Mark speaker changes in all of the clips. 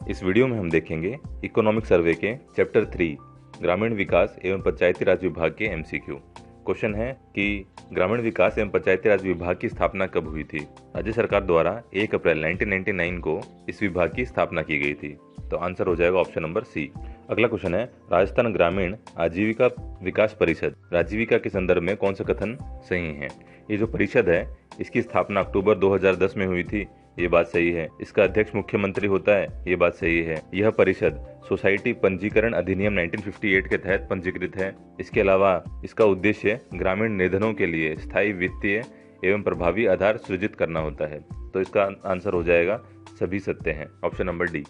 Speaker 1: इस वीडियो में हम देखेंगे इकोनॉमिक सर्वे के चैप्टर 3 ग्रामीण विकास एवं पंचायती राज विभाग के एमसीक्यू। क्वेश्चन है कि ग्रामीण विकास एवं पंचायती राज विभाग की स्थापना कब हुई थी। राज्य सरकार द्वारा 1 अप्रैल 1999 को इस विभाग की स्थापना की गई थी। तो आंसर हो जाएगा ऑप्शन नंबर सी। अगला क्वेश्चन है राजस्थान ग्रामीण आजीविका विकास परिषद राजीविका के संदर्भ में कौन सा कथन सही है। ये जो परिषद है इसकी स्थापना अक्टूबर 2010 में हुई थी, ये बात सही है। इसका अध्यक्ष मुख्यमंत्री होता है, ये बात सही है। यह परिषद सोसाइटी पंजीकरण अधिनियम 1958 के तहत पंजीकृत है। इसके अलावा इसका उद्देश्य ग्रामीण निधनों के लिए स्थायी वित्तीय एवं प्रभावी आधार सृजित करना होता है। तो इसका आंसर हो जाएगा सभी सत्य हैं, ऑप्शन नंबर डी।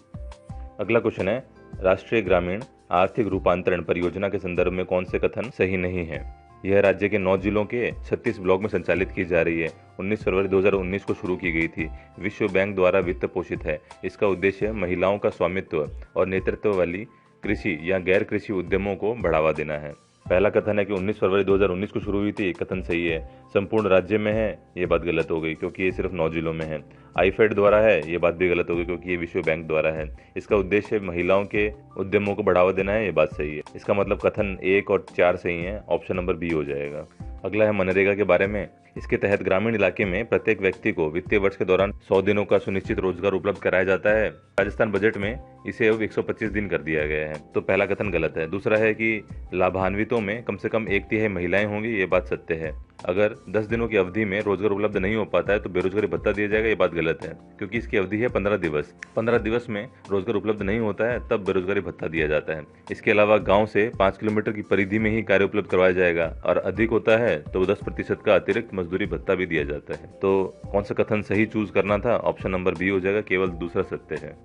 Speaker 1: अगला क्वेश्चन है राष्ट्रीय ग्रामीण आर्थिक रूपांतरण परियोजना के संदर्भ में कौन से कथन सही नहीं है। यह राज्य के 9 जिलों के 36 ब्लॉक में संचालित की जा रही है। 19 फरवरी 2019 को शुरू की गई थी। विश्व बैंक द्वारा वित्त पोषित है। इसका उद्देश्य महिलाओं का स्वामित्व और नेतृत्व वाली कृषि या गैर कृषि उद्यमों को बढ़ावा देना है। पहला कथन है कि 19 फरवरी 2019 को शुरू हुई थी, कथन सही है। संपूर्ण राज्य में है, ये बात गलत हो गई क्योंकि ये सिर्फ 9 जिलों में है। आईफेड द्वारा है, ये बात भी गलत हो गई क्योंकि ये विश्व बैंक द्वारा है। इसका उद्देश्य महिलाओं के उद्यमों को बढ़ावा देना है, ये बात सही है। इसका मतलब कथन 1 और 4 सही है, ऑप्शन नंबर बी हो जाएगा। अगला है मनरेगा के बारे में। इसके तहत ग्रामीण इलाके में प्रत्येक व्यक्ति को वित्तीय वर्ष के दौरान 100 दिनों का सुनिश्चित रोजगार उपलब्ध कराया जाता है। राजस्थान बजट में इसे अब 125 दिन कर दिया गया है। तो पहला कथन गलत है। दूसरा है कि लाभान्वितों में कम से कम 1/3 महिलाएं होंगी, ये बात सत्य है। अगर 10 दिनों की अवधि में रोजगार उपलब्ध नहीं हो पाता है तो बेरोजगारी भत्ता दिया जाएगा, ये बात गलत है क्योंकि इसकी अवधि है 15 दिवस। 15 दिवस में रोजगार उपलब्ध नहीं होता है तब बेरोजगारी भत्ता दिया जाता है। इसके अलावा गांव से 5 किलोमीटर की परिधि में ही कार्य उपलब्ध करवाया जाएगा और अधिक होता है तो 10% का अतिरिक्त मजदूरी भत्ता भी दिया जाता है। तो कौन सा कथन सही चूज करना था, ऑप्शन नंबर बी हो जाएगा, केवल दूसरा सत्य है।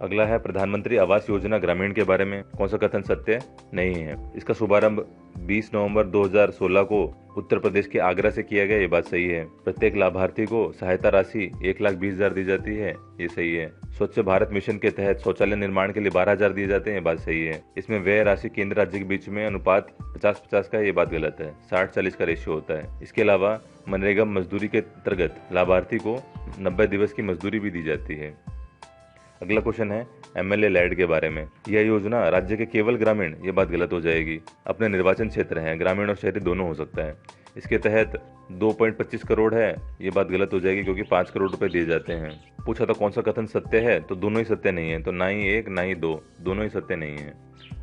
Speaker 1: अगला है प्रधानमंत्री आवास योजना ग्रामीण के बारे में कौन सा कथन सत्य नहीं है। इसका शुभारंभ 20 नवंबर 2016 को उत्तर प्रदेश के आगरा से किया गया, ये बात सही है। प्रत्येक लाभार्थी को सहायता राशि 1,20,000 दी जाती है, ये सही है। स्वच्छ भारत मिशन के तहत शौचालय निर्माण के लिए 12,000 दिए जाते हैं, ये बात सही है। इसमें व्यय राशि केंद्र राज्य के बीच में अनुपात 50-50 का, ये बात गलत है। 60-40 का रेशियो होता है। इसके अलावा मनरेगा मजदूरी के अंतर्गत लाभार्थी को 90 दिवस की मजदूरी भी दी जाती है। अगला क्वेश्चन है एमएलए लैड के बारे में। यह योजना राज्य के केवल ग्रामीण, ये बात गलत हो जाएगी। अपने निर्वाचन क्षेत्र है, ग्रामीण और शहरी दोनों हो सकता है। इसके तहत 2.25 करोड़ है, ये बात गलत हो जाएगी क्योंकि 5 करोड़ रुपए दिए जाते हैं। पूछा था कौन सा कथन सत्य है, तो दोनों ही सत्य नहीं है। तो ना ही 1 ना ही 2, दोनों ही सत्य नहीं है।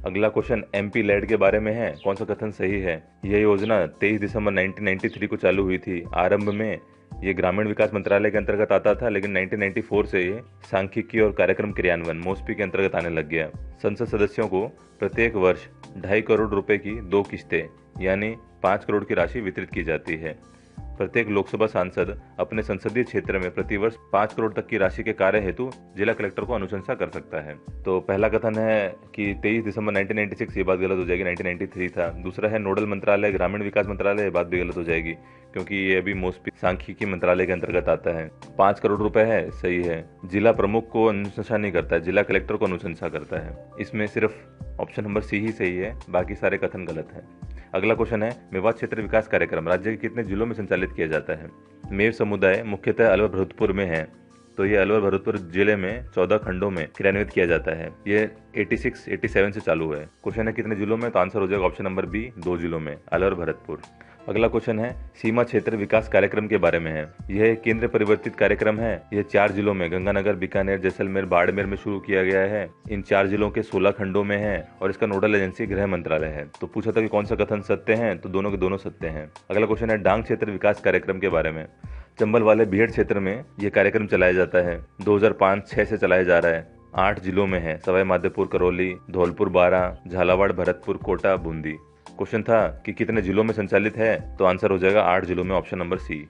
Speaker 1: अगला क्वेश्चन एमपी लैड के बारे में है, कौन सा कथन सही है। यह योजना 23 दिसंबर 1993 को चालू हुई थी। आरंभ में ये ग्रामीण विकास मंत्रालय के अंतर्गत आता था, लेकिन 1994 से ये सांख्यिकी और कार्यक्रम क्रियान्वयन मोस्पी के अंतर्गत आने लग गया। संसद सदस्यों को प्रत्येक वर्ष 2.5 करोड़ रुपए की 2 किस्तें यानी 5 करोड़ की राशि वितरित की जाती है। प्रत्येक लोकसभा सांसद अपने संसदीय क्षेत्र में प्रतिवर्ष 5 करोड़ तक की राशि के कार्य हेतु जिला कलेक्टर को अनुशंसा कर सकता है। तो पहला कथन है कि 23 दिसंबर 1996, ये बात गलत हो जाएगी, 1993 था। दूसरा है नोडल मंत्रालय ग्रामीण विकास मंत्रालय, ये बात भी गलत हो जाएगी क्योंकि ये अभी मोस्पी सांख्यिकी मंत्रालय के अंतर्गत आता है। 5 करोड़ रुपए है, सही है। जिला प्रमुख को अनुशंसा नहीं करता है, जिला कलेक्टर को अनुशंसा करता है। इसमें सिर्फ ऑप्शन नंबर सी ही सही है, बाकी सारे कथन गलत है। अगला क्वेश्चन है मेवात क्षेत्र विकास कार्यक्रम राज्य के कितने जिलों में संचालित किया जाता है। मेव समुदाय मुख्यतः अलवर भरतपुर में है, तो ये अलवर भरतपुर जिले में 14 खंडों में क्रियान्वित किया जाता है। ये 86-87 से चालू है। क्वेश्चन है कितने जिलों में, तो आंसर हो जाएगा ऑप्शन नंबर बी, 2 जिलों में, अलवर भरतपुर। अगला क्वेश्चन है सीमा क्षेत्र विकास कार्यक्रम के बारे में है। यह केंद्र परिवर्तित कार्यक्रम है। यह 4 जिलों में गंगानगर, बीकानेर, जैसलमेर, बाड़मेर में शुरू किया गया है। इन 4 जिलों के 16 खंडों में है और इसका नोडल एजेंसी गृह मंत्रालय है। तो पूछा था कि कौन सा कथन सत्य है, तो दोनों के दोनों सत्य हैं। अगला क्वेश्चन है डांग क्षेत्र विकास कार्यक्रम के बारे में। चंबल वाले बीहड़ क्षेत्र में यह कार्यक्रम चलाया जाता है। 2005-6 से चलाया जा रहा है। 8 जिलों में है, सवाई माधोपुर, करौली, धौलपुर, बारां, झालावाड़, भरतपुर, कोटा, बूंदी। क्वेश्चन था कि कितने जिलों में संचालित है, तो आंसर हो जाएगा 8 जिलों में, ऑप्शन नंबर सी।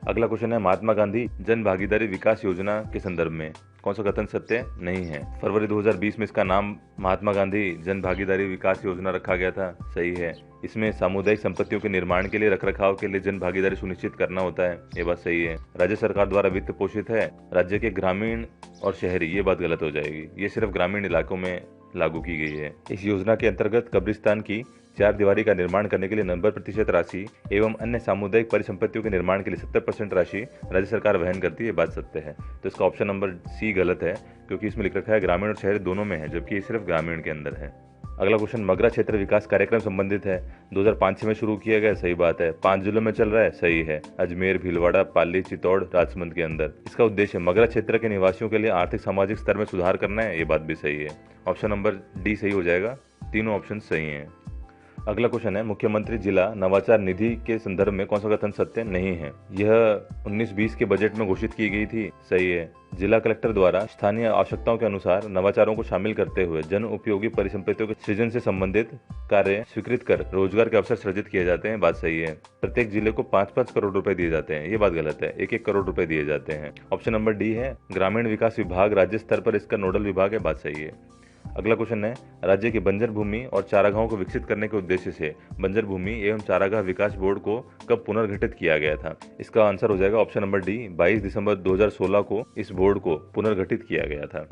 Speaker 1: अगला क्वेश्चन है महात्मा गांधी जन भागीदारी विकास योजना के संदर्भ में कौन सा कथन सत्य नहीं है। फरवरी 2020 में इसका नाम महात्मा गांधी जन भागीदारी विकास योजना रखा गया था, सही है। इसमें सामुदायिक संपत्तियों के निर्माण के लिए, रखरखाव के लिए जन भागीदारी सुनिश्चित करना होता है, ये बात सही है। राज्य सरकार द्वारा वित्त पोषित है। राज्य के ग्रामीण और शहरी, ये बात गलत हो जाएगी। ये सिर्फ ग्रामीण इलाकों में लागू की गई है। इस योजना के अंतर्गत कब्रिस्तान की चार दीवारी का निर्माण करने के लिए 90% राशि एवं अन्य सामुदायिक परिसंपत्तियों के निर्माण के लिए 70% राशि राज्य सरकार वहन करती है, ये बात सत्य है। तो इसका ऑप्शन नंबर सी गलत है, क्योंकि इसमें लिख रखा है ग्रामीण और शहरी दोनों में है, जबकि ये सिर्फ ग्रामीण के अंदर है। अगला क्वेश्चन मगरा क्षेत्र विकास कार्यक्रम संबंधित है। 2005 में शुरू किया गया, सही बात है। 5 जिलों में चल रहा है, सही है। अजमेर, भीलवाड़ा, पाली, चित्तौड़, राजसमंद के अंदर। इसका उद्देश्य मगरा क्षेत्र के निवासियों के लिए आर्थिक सामाजिक स्तर में सुधार करना है, ये बात भी सही है। ऑप्शन नंबर डी सही हो जाएगा, तीनों ऑप्शन सही हैं। अगला क्वेश्चन है मुख्यमंत्री जिला नवाचार निधि के संदर्भ में कौन सा कथन सत्य नहीं है। यह 19-20 के बजट में घोषित की गई थी, सही है। जिला कलेक्टर द्वारा स्थानीय आवश्यकताओं के अनुसार नवाचारों को शामिल करते हुए जन उपयोगी परिसंपत्तियों के सृजन से संबंधित कार्य स्वीकृत कर रोजगार के अवसर सृजित किए जाते हैं, बात सही है। प्रत्येक जिले को 5-5 करोड़ रुपए दिए जाते हैं, ये बात गलत है। 1-1 करोड़ रुपए दिए जाते हैं। ऑप्शन नंबर डी है ग्रामीण विकास विभाग राज्य स्तर पर इसका नोडल विभाग है, बात सही है। अगला क्वेश्चन है राज्य की बंजर भूमि और चारागाहों को विकसित करने के उद्देश्य से बंजर भूमि एवं चारागाह विकास बोर्ड को कब पुनर्गठित किया गया था। इसका आंसर हो जाएगा ऑप्शन नंबर डी, 22 दिसंबर 2016 को इस बोर्ड को पुनर्गठित किया गया था।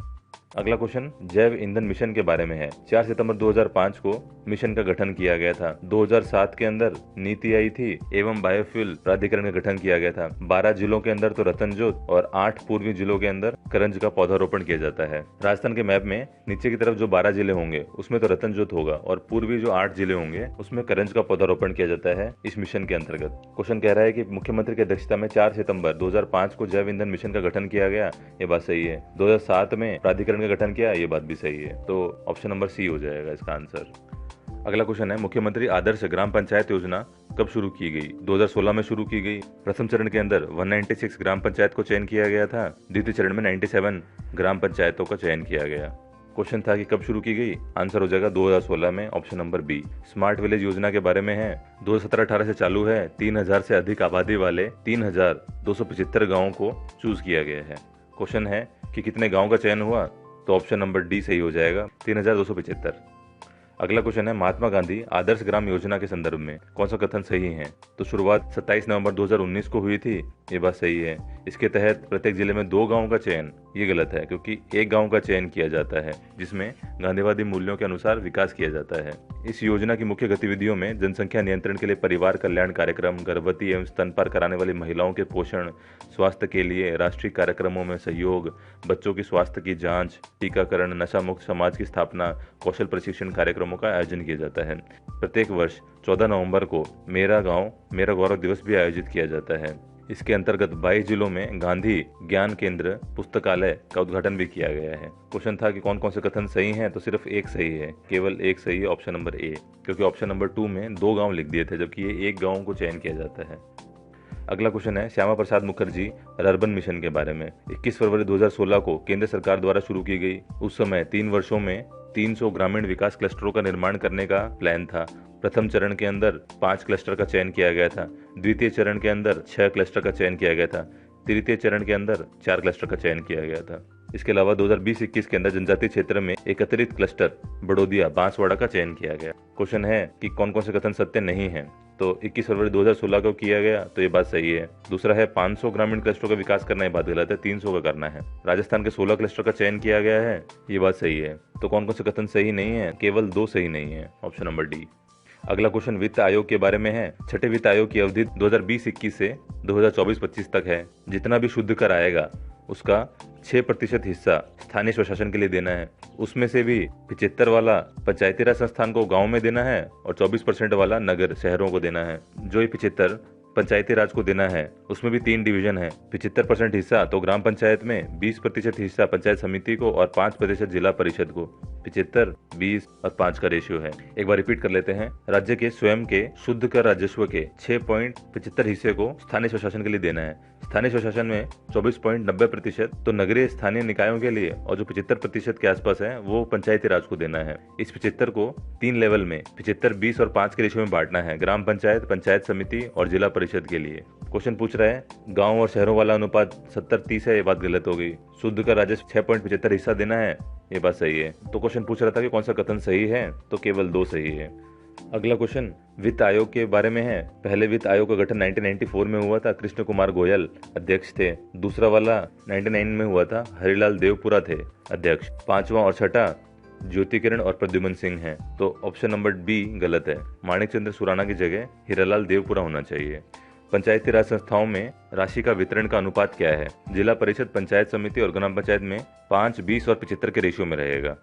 Speaker 1: अगला क्वेश्चन जैव ईंधन मिशन के बारे में है। 4 सितंबर 2005 को मिशन का गठन किया गया था। 2007 के अंदर नीति आई थी एवं बायोफ्यूल प्राधिकरण का गठन किया गया था। 12 जिलों के अंदर तो रतनजोत और 8 पूर्वी जिलों के अंदर करंज का पौधारोपण किया जाता है। राजस्थान के मैप में नीचे की तरफ जो 12 जिले होंगे उसमें तो रतनजोत होगा और पूर्वी जो 8 जिले होंगे उसमें करंज का पौधारोपण किया जाता है इस मिशन के अंतर्गत। क्वेश्चन कह रहा है कि मुख्यमंत्री की अध्यक्षता में 4 सितंबर 2005 को जैव ईंधन मिशन का गठन किया गया, ये बात सही है। 2007 में प्राधिकरण का गठन किया, ये बात भी सही है। तो ऑप्शन नंबर सी हो जाएगा इसका आंसर। अगला क्वेश्चन है मुख्यमंत्री आदर्श ग्राम पंचायत योजना कब शुरू की गई। 2016 में शुरू की गई। प्रथम चरण के अंदर 196 ग्राम पंचायत को चयन किया गया था। द्वितीय चरण में 97 ग्राम पंचायतों का चयन किया गया। क्वेश्चन था कि कब शुरू की गई, आंसर हो जाएगा 2016 में, option number B. Smart village योजना के बारे में है। 2017-18 से चालू है। 3000 से अधिक आबादी वाले 3275 गाँवों को चूज किया गया है। क्वेश्चन है कि कितने गाँव का चयन हुआ, तो ऑप्शन नंबर डी सही हो जाएगा, 3275। अगला क्वेश्चन है महात्मा गांधी आदर्श ग्राम योजना के संदर्भ में कौन सा कथन सही है। तो शुरुआत 27 नवंबर 2019 को हुई थी, ये बात सही है। इसके तहत प्रत्येक जिले में 2 गांवों का चयन, ये गलत है, क्योंकि 1 गांव का चयन किया जाता है जिसमें गांधीवादी मूल्यों के अनुसार विकास किया जाता है। इस योजना की मुख्य गतिविधियों में जनसंख्या नियंत्रण के लिए परिवार कल्याण कार्यक्रम, गर्भवती एवं स्तनपान कराने वाली महिलाओं के पोषण, स्वास्थ्य के लिए राष्ट्रीय कार्यक्रमों में सहयोग, बच्चों की स्वास्थ्य की जांच, टीकाकरण, नशा मुक्त समाज की स्थापना, कौशल प्रशिक्षण कार्यक्रमों का आयोजन किया जाता है। प्रत्येक वर्ष 14 नवंबर को मेरा गांव मेरा गौरव दिवस भी आयोजित किया जाता है। इसके अंतर्गत 22 जिलों में गांधी ज्ञान केंद्र पुस्तकालय का उद्घाटन भी किया गया है। क्वेश्चन था कि कौन कौन से कथन सही हैं, तो सिर्फ एक सही है, केवल एक सही है, ऑप्शन नंबर ए, क्योंकि ऑप्शन नंबर 2 में 2 गांव लिख दिए थे, जबकि ये 1 गांव को चयन किया जाता है। अगला क्वेश्चन है श्यामा प्रसाद मुखर्जी अर्बन मिशन के बारे में। 21 फरवरी 2016 को केंद्र सरकार द्वारा शुरू की गई। उस समय 3 वर्षों में 300 ग्रामीण विकास क्लस्टरों का निर्माण करने का प्लान था। प्रथम चरण के अंदर 5 क्लस्टर का चयन किया गया था। द्वितीय चरण के अंदर 6 क्लस्टर का चयन किया गया था। तृतीय चरण के अंदर 4 क्लस्टर का चयन किया गया था। इसके अलावा 2020-21 के अंदर जनजातीय क्षेत्र में एक अतिरिक्त क्लस्टर बड़ोदिया बांसवाड़ा का चयन किया गया। क्वेश्चन है कि कौन कौन से कथन सत्य नहीं है। तो 21 फरवरी 2016 को किया गया, तो ये बात सही है। दूसरा है 500 ग्रामीण क्लस्टरों का विकास करना, ये बात गलत है, 300 का करना है। राजस्थान के 16 क्लस्टर का चयन किया गया है, ये बात सही है। तो कौन कौन से कथन सही नहीं है, केवल 2 सही नहीं है, ऑप्शन नंबर डी। अगला क्वेश्चन वित्त आयोग के बारे में है। छठे वित्त आयोग की अवधि 2020-21 से 2024-25 तक है। जितना भी शुद्ध कर आएगा उसका 6% हिस्सा स्थानीय स्वशासन के लिए देना है। उसमें से भी 75 वाला पंचायती राज संस्थान को गांव में देना है और 24% वाला नगर शहरों को देना है। जो ये 75 पंचायती राज को देना है उसमें भी 3 डिवीजन है। 75% हिस्सा तो ग्राम पंचायत में, 20% हिस्सा पंचायत समिति को और 5% जिला परिषद को। 75, 20 और 5 का रेशियो है। एक बार रिपीट कर लेते हैं। राज्य के स्वयं के शुद्ध कर राजस्व के 6.75 हिस्से को स्थानीय स्वशासन के लिए देना है। स्थानीय स्वशासन में 24.90% तो नगरीय स्थानीय निकायों के लिए और जो 75% के आसपास है वो पंचायती राज को देना है। इस 75 को 3 लेवल में 75, 20 और 5 के रेशियो में बांटना है, ग्राम पंचायत, पंचायत समिति और जिला परिषद के लिए। क्वेश्चन पूछ रहा है गांव और शहरों वाला अनुपात 70-30 है, ये बात गलत हो गई। शुद्ध का राजस्व 6.75 हिस्सा देना है, ये बात सही है। तो क्वेश्चन पूछ रहा था कि कौन सा कथन सही है, तो केवल 2 सही है। अगला क्वेश्चन वित्त आयोग के बारे में है। पहले वित्त आयोग का गठन 1994 में हुआ था, कृष्ण कुमार गोयल अध्यक्ष थे। दूसरा वाला 99 में हुआ था, हरिलाल देवपुरा थे अध्यक्ष। 5वां और 6ठा ज्योतिकिरण और प्रद्युमन सिंह हैं, तो ऑप्शन नंबर बी गलत है। माणिक चंद्र सुराना की जगह हीरालाल देवपुरा होना चाहिए। पंचायती राज संस्थाओं में राशि का वितरण का अनुपात क्या है? जिला परिषद, पंचायत समिति और ग्राम पंचायत में 5, 20 और 75 के रेशियो में रहेगा।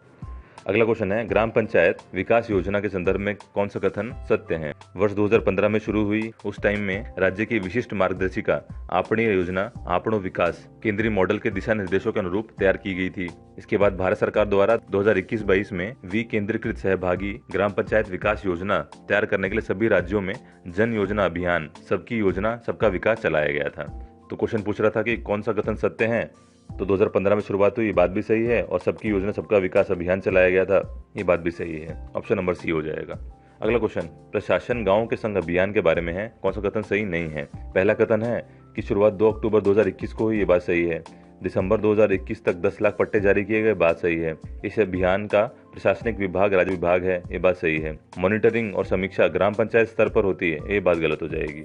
Speaker 1: अगला क्वेश्चन है, ग्राम पंचायत विकास योजना के संदर्भ में कौन सा कथन सत्य है? वर्ष 2015 में शुरू हुई, उस टाइम में राज्य की विशिष्ट मार्गदर्शिका आपणीय योजना आपणो विकास केंद्रीय मॉडल के दिशा निर्देशों के अनुरूप तैयार की गई थी। इसके बाद भारत सरकार द्वारा 2021-22 में विकेंद्रीकृत सहभागी ग्राम पंचायत विकास योजना तैयार करने के लिए सभी राज्यों में जन योजना अभियान सबकी योजना सबका विकास चलाया गया था। तो क्वेश्चन पूछ रहा था कि कौन सा कथन सत्य है? तो 2015 में शुरुआत हुई, ये बात भी सही है, और सबकी योजना सबका विकास अभियान चलाया गया था, ये बात भी सही है। ऑप्शन नंबर सी हो जाएगा। अगला क्वेश्चन, प्रशासन गांव के संग अभियान के बारे में है, कौन सा कथन सही नहीं है? पहला कथन है कि शुरुआत 2 अक्टूबर 2021 को हुई, ये बात सही है। दिसंबर 2021 तक 10 लाख पट्टे जारी किए गए, बात सही है। इस अभियान का प्रशासनिक विभाग राज्य विभाग है, ये बात सही है। मॉनिटरिंग और समीक्षा ग्राम पंचायत स्तर पर होती है, ये बात गलत हो जाएगी।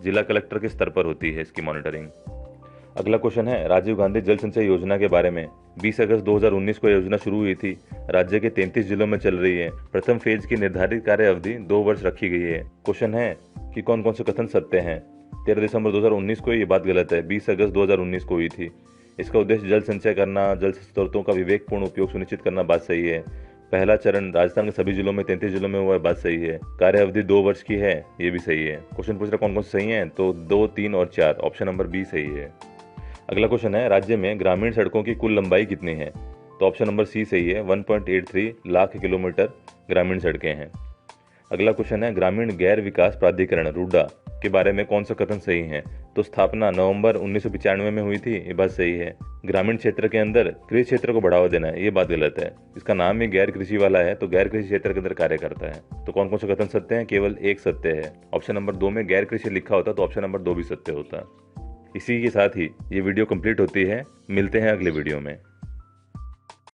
Speaker 1: जिला कलेक्टर के स्तर पर होती है इसकी मॉनिटरिंग। अगला क्वेश्चन है, राजीव गांधी जल संचय योजना के बारे में। 20 अगस्त 2019 को योजना शुरू हुई थी, राज्य के 33 जिलों में चल रही है। प्रथम फेज की निर्धारित कार्य अवधि 2 वर्ष रखी गई है। क्वेश्चन है कि कौन कौन से कथन सत्य हैं? 13 दिसंबर 2019 को ये बात गलत है, 20 अगस्त 2019 को हुई थी। इसका उद्देश्य जल संचय करना, जल स्रोतों का विवेकपूर्ण उपयोग सुनिश्चित करना, बात सही है। पहला चरण राजस्थान के सभी जिलों में 33 जिलों में हुआ है, बात सही है। कार्य अवधि 2 वर्ष की है, ये भी सही है। क्वेश्चन पूछ रहा कौन कौन से सही है, तो 2, 3 और 4, ऑप्शन नंबर बी सही है। अगला क्वेश्चन है, राज्य में ग्रामीण सड़कों की कुल लंबाई कितनी है? तो ऑप्शन नंबर सी सही है, 1.83 लाख किलोमीटर ग्रामीण सड़कें हैं। अगला क्वेश्चन है, ग्रामीण गैर विकास प्राधिकरण रूडा के बारे में कौन सा कथन सही है? तो स्थापना नवंबर 1995 में हुई थी, ये बात सही है। ग्रामीण क्षेत्र के अंदर कृषि क्षेत्र को बढ़ावा देना है, ये बात गलत है। इसका नाम ही गैर कृषि वाला है, तो गैर कृषि क्षेत्र के अंदर कार्य करता है। तो कौन कौन से कथन सत्य हैं? केवल एक सत्य है। ऑप्शन नंबर 2 में गैर कृषि लिखा होता तो ऑप्शन नंबर 2 भी सत्य होता। इसी के साथ ही ये वीडियो कंप्लीट होती है। मिलते हैं अगले वीडियो में।